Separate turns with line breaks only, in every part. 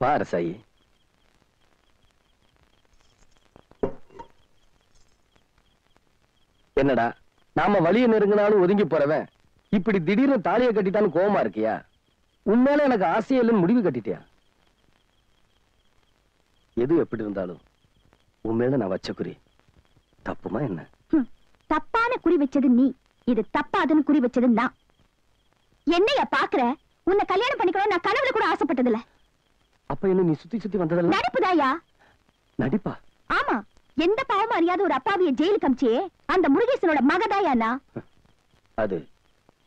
பாரு சாயி, என்னடா நாம வழிய நெருங்கினாலும் ஒதுங்கி போறவன் இப்படி திடீர்னு தாலியை கட்டிட்டான்னு கோவமா இருக்கியா? உண்மையில எனக்கு ஆசையே இல்லைன்னு முடிவு கட்டிட்டியா? எது எப்படி இருந்தாலும் உண்மையில நான் வச்ச குறி தப்புமா என்ன?
தப்பான குறி வச்சது நீ, இது தப்பாதுன்னு குறி வச்சது நான். என்னைய பாக்குற? உன்னை கல்யாணம் பண்ணிக்கணும் நான் கனவுல கூட ஆசைப்பட்டதில்ல.
அப்ப என்ன நீ சுத்தி சுத்தி வந்ததல்ல
நடிப்புதாயா?
நடிப்பா?
ஆமா, எந்த பாவம் அறியாத ஒரு அப்பாவிய ஜெயிலுக்கு அமிச்சியே அந்த முருகேசனோட மகதாயானா?
அது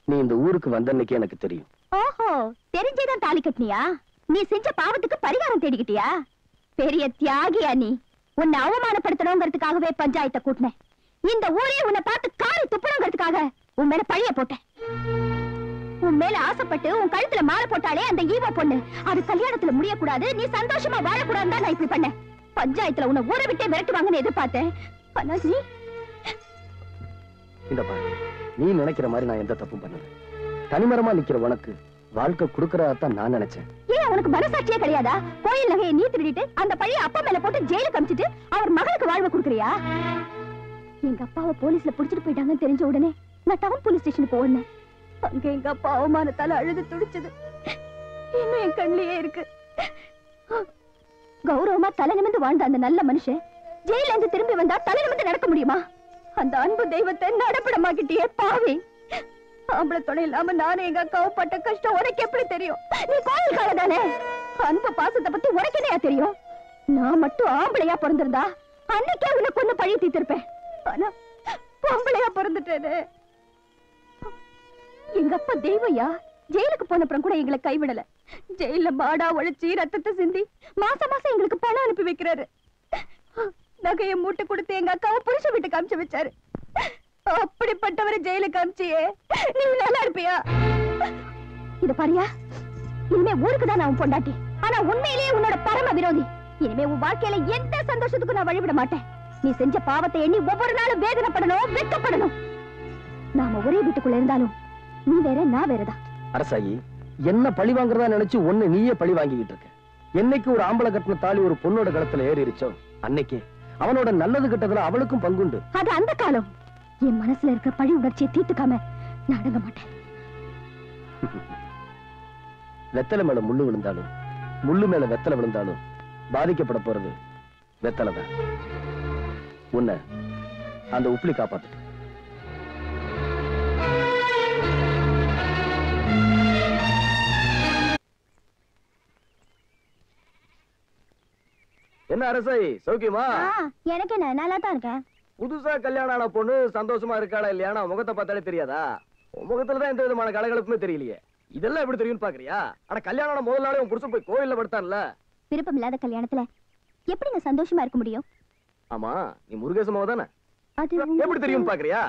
நீ இந்த ஊருக்கு வந்தன்னைக்கு எனக்கு தெரியும்.
ஓஹோ, தெரிஞ்சேதான் தாலி கட்டினியா? நீ செஞ்ச பாவத்துக்கு பரிகாரம் தேடிக்கிட்டியா? பெரிய தியாகியா நீ. உன்னை அவமானப்படுத்தணுங்கிறதுக்காகவே பஞ்சாயத்தை கூட்டினேன். இந்த ஊரே உன்னை பார்த்து காரி துப்பணுங்கிறதுக்காக உன் மேல பழிய போட்டேன். உன் மேல ஆசைப்பட்டு உன் கழுத்துல மாலை போட்டாலே அந்த ஈவ பொண்ணு, அது கல்யாணத்துல முடியக்கூடாது, நீ சந்தோஷமா வாழக்கூடாதுன்னு தான் நான் இப்படி பண்ணேன். பஞ்சாயத்துல உன்னை ஊரை விட்டே மிரட்டுவாங்கன்னு எதிர்பார்த்தேன். ஆனா
இந்த பாரு, நீ நினைக்கிற மாதிரி நான் எந்த தப்பும் பண்ணல. தனிமரமா நிக்கிற உனக்கு வாழ்க்கை கொடுக்கறதான் நான் நினைச்சேன்.
ஏன் உனக்கு மனசாட்சியே கிடையாதா? கோயில் நகையை நீ திருடிட்டு அந்த பழிய அப்பா மேல போட்டு ஜெயிலுக்கு அமிச்சிட்டு அவர் மகளுக்கு வாழ்வு கொடுக்கறியா? எங்க அப்பாவை போலீஸ்ல புடிச்சிட்டு போயிட்டாங்கன்னு தெரிஞ்ச உடனே நான் டவுன் போலீஸ் ஸ்டேஷனுக்கு ஓடினேன். அங்க எங்க அப்பா அவமானத்தால அழுது துடிச்சது இன்னும் என் கண்ணிலேயே இருக்கு. கௌரவமா தலை நிமிந்து வாழ்ந்த அந்த நல்ல மனுஷன் ஜெயில இருந்து திரும்பி வந்தா தலை நிமிந்து நடக்க முடியுமா? அந்த அன்பு தெய்வத்தை நடப்படமாக்கிட்டியே பாவி. ஆம்பளை துணை இல்லாம நானும் எங்க அக்காவை பட்ட கஷ்டம் உனக்கு எப்படி தெரியும்? நீ கோயில் காலதானே, அன்பு பாசத்தை பத்தி உனக்கு என்னையா தெரியும்? நான் மட்டும் ஆம்பளையா பிறந்திருந்தா அன்னைக்கே உனக்கு ஒண்ணு பழி தீர்த்திருப்பேன். ஆனா பொம்பளையா பிறந்துட்டேனே. எங்க அப்பா தெய்வயா ஜெயிலுக்கு போனப்புறம் கூட எங்களை கைவிடல. ஜெயில மாடா உழைச்சி ரத்தத்தை சிந்தி மாசம் மாசம் எங்களுக்கு பணம் அனுப்பி வைக்கிறாரு. நகையை மூட்டை கொடுத்து எங்க அக்காவை புருஷ வீட்டுக்கு அனுப்பிச்சு வச்சாரு. அப்படிப்பட்டவரை ஜெயிலுக்கு அனுப்பிச்சியே நீ நல்லா இருப்பியா? இத பாரியா, இனிமே ஊருக்கு தான் நான் பொண்டாட்டி, ஆனா உண்மையிலேயே உன்னோட பரம விரோதி. இனிமே உன் வாழ்க்கையில எந்த சந்தோஷத்துக்கும் நான் வழிவிட மாட்டேன். நீ செஞ்ச பாவத்தை எண்ணி ஒவ்வொரு நாளும் வேதனைப்படணும், வெட்கப்படணும். நாம ஒரே வீட்டுக்குள்ள இருந்தாலும் நீ வேற நான் வேறதான்.
அரசாயி, என்ன பழி வாங்குறதா நினைச்சு ஒண்ணு நீயே பழி வாங்கிக்கிட்டு இருக்க. என்னைக்கு ஒரு ஆம்பளை கட்டின தாலி ஒரு பொண்ணோட கழுத்துல ஏறிச்சோ அன்னைக்கு அவனோட நல்லது கெட்டதுல அவளுக்கும் பங்குண்டு.
அது அந்த காலம். என் மனசுல இருக்கிற பழி உணர்ச்சியை தீர்த்துக்காம நான் அடங்க மாட்டேன்.
வெத்தலை மேல முள்ளு விழுந்தாலும் முள்ளு மேல வெத்தலை விழுந்தாலும் பாதிக்கப்பட போறது வெத்தலைதான். உன்னை அந்த உப்புளி காப்பாத்து. என்ன அரசாயி, சௌக்கியமா?
எனக்கு என்ன, நல்லா தான் இருக்கேன்.
புதுசா கல்யாணம் ஆன பொண்ணு சந்தோஷமா இருக்காளா இல்லையா முகத்தை பார்த்தாலே தெரியாதா? முகத்துலதான் எந்த விதமான கலகலப்புமே தெரியலையே. இதெல்லாம் எப்படி தெரியும்னு பாக்குறியா? ஆனா கல்யாணம் முதல் நாளே உன் புருஷன் போய் கோயில்ல படுத்தான்ல.
விருப்பம் இல்லாத கல்யாணத்துல எப்படிங்க சந்தோஷமா இருக்க முடியும்?
ஆமா, நீ முருகேசமாவ தானே?
அது
எப்படி தெரியும் பாக்குறியா?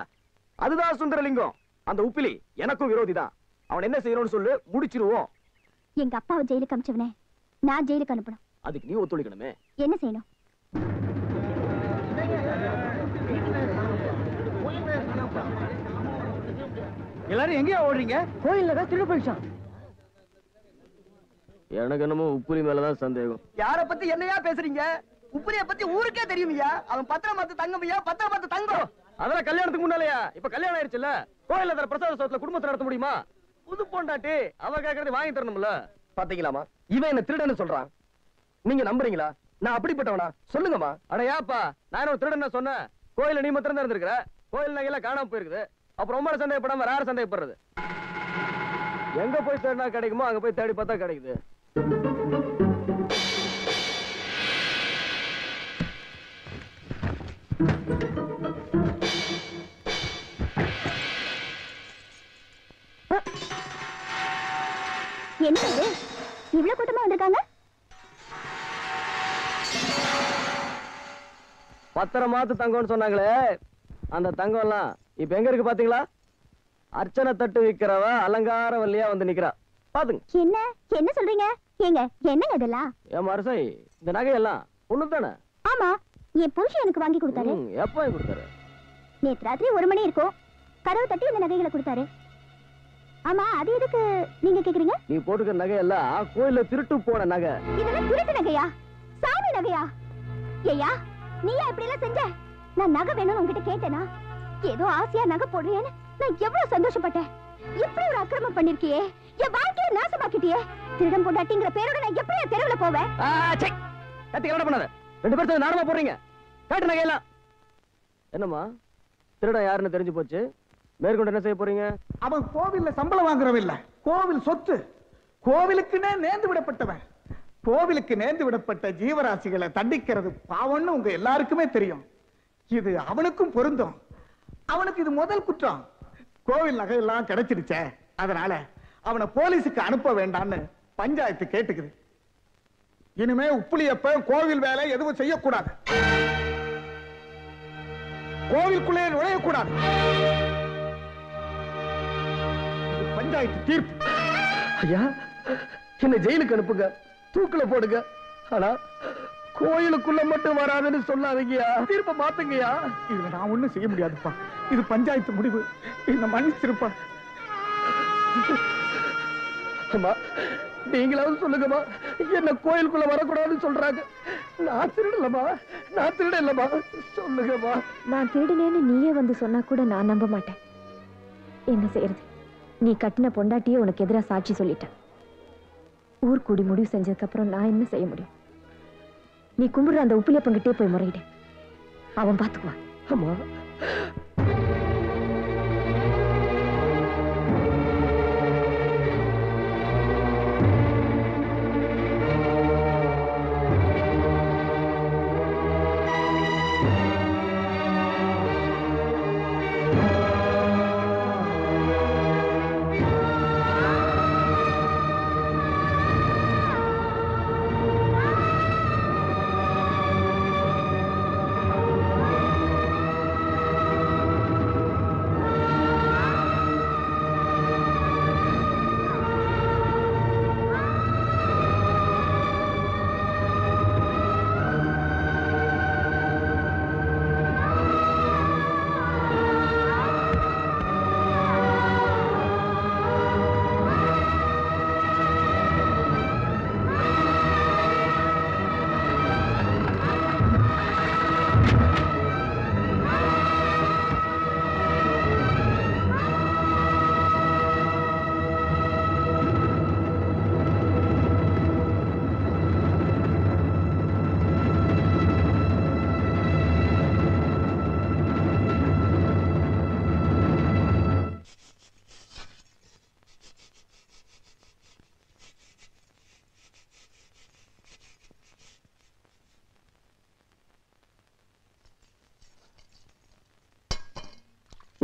அதுதான் சுந்தரலிங்கம். அந்த உப்பிலி எனக்கும் விரோதி தான். அவன் என்ன செய்யணும்னு சொல்லு, முடிச்சிருவோம்.
எங்க அப்பாவை ஜெயிலுக்கு அனுப்பிச்சவனே நான் ஜெயிலுக்கு அனுப்பணும்.
அதுக்கு நீ ஒத்துழைக்கணுமே.
என்ன செய்யணும்?
எல்லாரும் எங்கேயா ஓடுறீங்க? கோயில்ல தான் திருடு போயிடுச்சான்.
எனக்கு என்னமோ உப்புலி மேலதான் சந்தேகம்.
யார பத்தி என்னையா பேசுறீங்க? உப்புலிய பத்தி ஊருக்கே தெரியுமையா? அவன் பத்திரம் பார்த்து தங்கமையா, பத்திரம் பார்த்து தங்கம்.
அதெல்லாம் கல்யாணத்துக்கு முன்னாலயா? இப்ப கல்யாணம் ஆயிடுச்சுல்ல, கோயில்ல தர பிரசாத சோத்துல குடும்பத்தை நடத்த முடியுமா? புது பொண்டாட்டி அவ கேக்குறது வாங்கி தரணும்ல. பாத்தீங்களாமா, இவன் என்ன திருடன்னு சொல்றான். நீங்க நம்புறீங்களா? நான் அப்படிப்பட்டவனா? சொல்லுங்கம்மா. அட ஏப்பா, நான் ஒரு திருடன் சொன்னேன்? கோயில நீ மாத்திரம் தான் இருந்திருக்கிற. கோயில் நகையெல்லாம் காணாம போயிருக்குது. அப்புறம் ரொம்ப சந்தேகப்படாம யாரும் சந்தேகப்படுறது? எங்க போய் தேடினா கிடைக்குமோ அங்க போய் தேடி பார்த்தா கிடைக்குது.
என்ன இது இவ்வளவு கூட்டமா வந்திருக்காங்க?
பத்திரமாத்து தங்கம்னு சொன்னாங்களே, அந்த தங்கம் எல்லாம் இப்ப எங்க இருக்கு பாத்தீங்களா? அர்ச்சனை தட்டு விக்கிறவ அலங்கார வல்லியா வந்து நிக்கிறா. பாத்துங்க.
என்ன என்ன சொல்றீங்க? ஏங்க என்னங்க இதெல்லாம்?
ஏன் மரசை, இந்த நகையெல்லாம் ஒண்ணு தானே?
ஆமா, என் புருஷன் எனக்கு வாங்கி கொடுத்தாரு.
எப்ப வாங்கி கொடுத்தாரு?
நேத்து ராத்திரி 1 மணி இருக்கும். கதவு தட்டி இந்த நகைகளை கொடுத்தாரு. ஆமா அது எதுக்கு நீங்க கேக்குறீங்க?
நீ போட்டுக்கிற நகையெல்லாம் கோயில்ல திருட்டு போன நகை.
இதெல்லாம் திருட்டு நகையா? சாமி நகையா? ஏயா நீயா இப்படி எல்லாம் செஞ்ச? நான் நகை வேணும்னு உங்ககிட்ட கேட்டேனா? ஏதோ ஆசையா நகை போடுறேன்னு நான் எவ்வளவு சந்தோஷப்பட்டேன். இப்படி ஒரு அக்கிரமம் பண்ணிருக்கியே, என் வாழ்க்கையை நாசமாக்கிட்டியே. திருடம் பொண்டாட்டிங்கிற பேரோட நான் எப்படி தெருவுல போவேன்?
கத்தி கவலை பண்ணாத. 2 பேரும் சேர்ந்து நாடகமா போடுறீங்க. காட்டு நகையெல்லாம். என்னம்மா திருடன் யாருன்னு தெரிஞ்சு போச்சு, மேற்கொண்டு என்ன செய்ய போறீங்க?
அவன் கோவில்ல சம்பளம் வாங்குறவில்லை, கோவில் சொத்து. கோவிலுக்குன்னே நேர்ந்து விடப்பட்டவன். கோவிலுக்கு நேர்ந்து விடப்பட்ட ஜீவராசிகளை தண்டிக்கிறது பாவம்னு உங்க எல்லாருக்குமே தெரியும். இது அவனுக்கும் பொருந்தும். அவனுக்கு இது முதல் குற்றம். கோவில் நகையெல்லாம் கிடைச்சிருச்சே, அதனால அவனை போலீஸுக்கு அனுப்ப வேண்டாம்னு பஞ்சாயத்து கேட்டுக்குது. இனிமே உப்புளியப்ப கோவில் வேலை எதுவும் செய்யக்கூடாது, கோவிலுக்குள்ளே நுழையக்கூடாது. பஞ்சாயத்து தீர்ப்பு.
ஐயா என்ன ஜெயிலுக்கு அனுப்புங்க, தூக்குல போடுங்க. ஆனா கோயிலுக்குள்ள மட்டும் வராதுன்னு சொல்லாதீங்கயா. தீர்ப்பை மாத்துங்கயா.
இதுல நான் ஒண்ணும் செய்ய முடியாதுப்பா. இது பஞ்சாயத்து முடிவு. என்ன மன்னிச்சிருப்பா.
அம்மா நீங்களாவது சொல்லுங்கம்மா, என்ன கோயிலுக்குள்ள வரக்கூடாதுன்னு சொல்றாங்க. நான் திருடலம்மா, நான் திருடலம்மா, சொல்லுங்கம்மா.
நான் திருடினேன்னு நீயே வந்து சொன்னா கூட நான் நம்ப மாட்டேன். என்ன செய்யறது? நீ கட்டின பொண்டாட்டியே உனக்கு எதிராக சாட்சி சொல்லிட்ட. ஊர் கூடி முடிவு செஞ்சதுக்கு அப்புறம் நான் என்ன செய்ய முடியும்? நீ கும்பிடுற அந்த உப்புலியப்பங்கிட்டே போய் முறையிடு, அவன் பாத்துக்குவான்.
அம்மா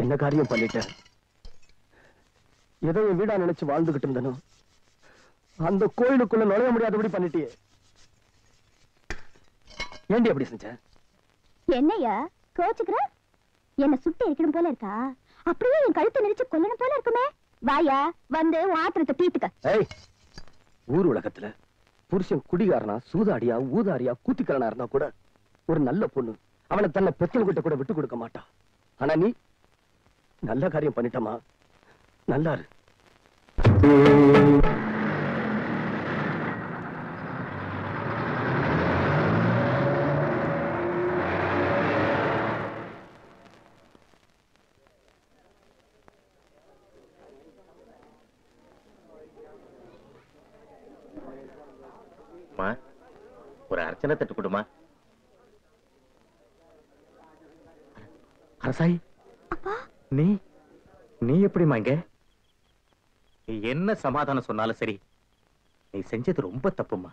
என்ன காரியம் பண்ணிட்டேன்? ஏதோ என் வீடா நினைச்சு வாழ்ந்துகிட்டு இருந்தனோ, அந்த கோயிலுக்குள்ள நுழைய முடியாதபடி பண்ணிட்டியே. ஏண்டி அப்படி செஞ்ச?
என்னையா கோச்சுக்கிற? என்ன சுட்டு இருக்கணும் போல இருக்கா? அப்படியே என் கழுத்தை நெரிச்சு கொல்லணும் போல இருக்குமே. வாயா வந்து ஆத்திரத்தை தீர்த்துக்க.
ஊர் உலகத்துல புருஷன் குடிகாரனா, சூதாடியா, ஊதாரியா, கூத்திக்காரனா இருந்தா கூட ஒரு நல்ல பொண்ணு அவனை தன்னை பெத்தவங்கிட்ட கூட விட்டு கொடுக்க மாட்டா. ஆனா நீ நல்ல காரியம் பண்ணிட்டமா, நல்லாரு.
ஒரு அர்ச்சனை தட்டு கொடுமா.
அரசாயி
நீ நீ எப்படிமா இங்க? என்ன சமாதானம் சொன்னாலும் சரி, நீ செஞ்சது ரொம்ப தப்புமா.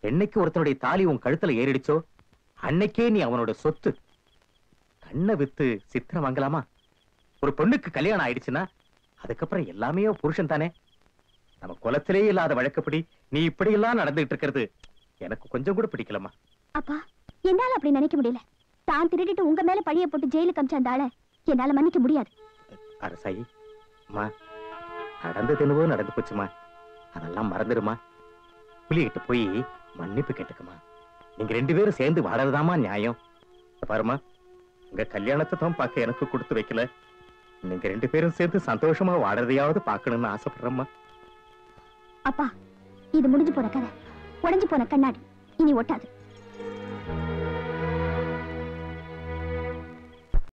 என்னைக்கு ஒருத்தனுடைய தாலி உன் கழுத்துல ஏறிடுச்சோ அன்னைக்கே நீ அவனோட சொத்து. கண்ணை வித்து சித்திரம் வாங்கலாமா? ஒரு பொண்ணுக்கு கல்யாணம் ஆயிடுச்சுன்னா அதுக்கப்புறம் எல்லாமே புருஷன் தானே. நம்ம குலத்திலே இல்லாத வழக்கப்படி நீ இப்படி எல்லாம் நடந்துட்டு இருக்கிறது எனக்கு கொஞ்சம் கூட பிடிக்கலமா.
அப்பா என்னால அப்படி நினைக்க முடியல. தான் திருடிட்டு உங்க மேல பழிய போட்டு ஜெயிலுக்கு அமிச்ச அந்த ஆளை என்னால மன்னிக்க முடியாது.
அரசாயி அம்மா, நடந்தது என்னவோ நடந்து போச்சுமா, அதெல்லாம் மறந்துடுமா. புலிகிட்ட போய் மன்னிப்பு கேட்டுக்கமா. நீங்க 2 பேரும் சேர்ந்து வாழறதாமா நியாயம். பாருமா, உங்க கல்யாணத்தை தான் பார்க்க எனக்கு கொடுத்து வைக்கல, நீங்க 2 பேரும் சேர்ந்து சந்தோஷமா வாழறதையாவது பார்க்கணும்னு ஆசைப்படுறேம்மா.
அப்பா, இது முடிஞ்சு போன கதை, உடைஞ்சு போன கண்ணாடி, இனி ஒட்டாது.